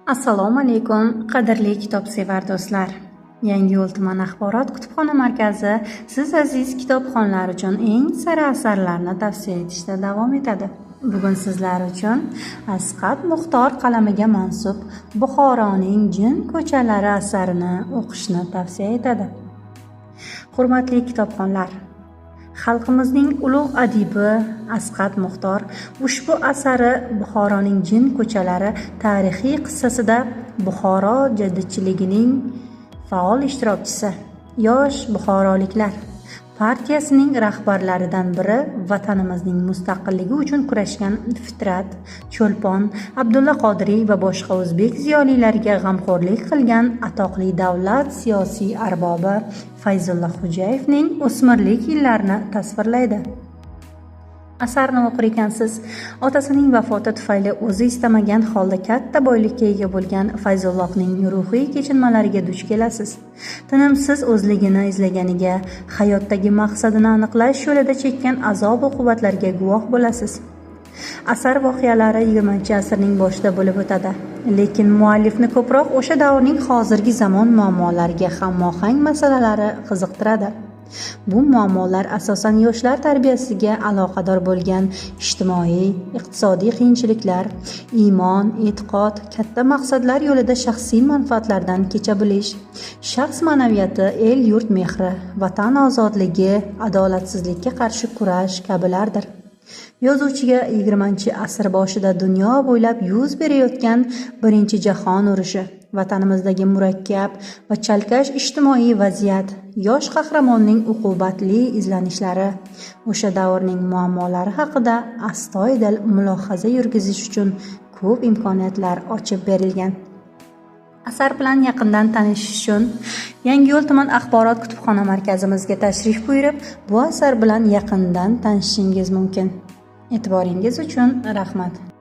Assalomu alaykum, qadrli kitobsevar do'stlar. Yangiyo'l tuman axborot kutubxona markazi siz aziz kitobxonlar uchun eng sara asarlarni tavsiya etishda davom etadi. Bugun sizlar uchun Asqat Muxtor qalamiga mansub Buxoroning jin ko'chalari asarini o'qishni tavsiya etadi. Hurmatli kitobxonlar, xalqimizning ulug' adibi Asqat Muxtor ushbu asari Buxoroning jin ko'chalari tarixiy qissasida Buxoro jaddidchiligining faol ishtirokchisi, yosh buxoroliklar partiyasining rahbarlaridan biri, vatanimizning mustaqilligi uchun kurashgan Fitrat, Cho'lpon, Abdulla Qodiriy va boshqa o'zbek ziyolilariga g'amxo'rlik qilgan atoqli davlat siyosiy arbobi Fayzulla Xo'jayevning o'smirlik yillarini tasvirlaydi. Asarni o'qir ekansiz, otasining vafoti tufayli o'zi istamagan holda katta boylikka ega bo'lgan Fayzullohning ruhiy kechinmalariga duch kelasiz. Tinimsiz o'zligini izlaganiga, hayotdagi maqsadini aniqlash yo'lida chekkan azob-uqubatlarga guvoh bo'lasiz. Asar voqealari 20-asrning boshida bo'lib o'tadi, lekin muallifni ko'proq o'sha davrning hozirgi zamon muammolariga hammohang masalalari qiziqtiradi. Bu muammolar asosan yoshlar tarbiyasiga aloqador bo'lgan ijtimoiy, iqtisodiy qiyinchiliklar, iymon, e'tiqod, katta maqsadlar yo'lida shaxsiy manfaatlardan kecha bilish, shaxs ma'naviyati, el-yurt mehri, vatan ozodligi, adolatsizlikka qarshi kurash kabilardir. Yozuvchiga 20-asr boshida dunyo bo'ylab yuz berayotgan Birinchi jahon urushi, vatanimizdagi murakkab va chalkash ijtimoiy vaziyat, yosh qahramonning uqubatli izlanishlari, o'sha davrning muammolari haqida astoydil mulohaza yurgizish uchun ko'p imkoniyatlar ochib berilgan. Asar bilan yaqindan tanishish uchun Yangiyo'l tuman axborot kutubxona markazimizga tashrif buyurib, bu asar bilan yaqindan tanishishingiz mumkin. E'tiboringiz uchun rahmat.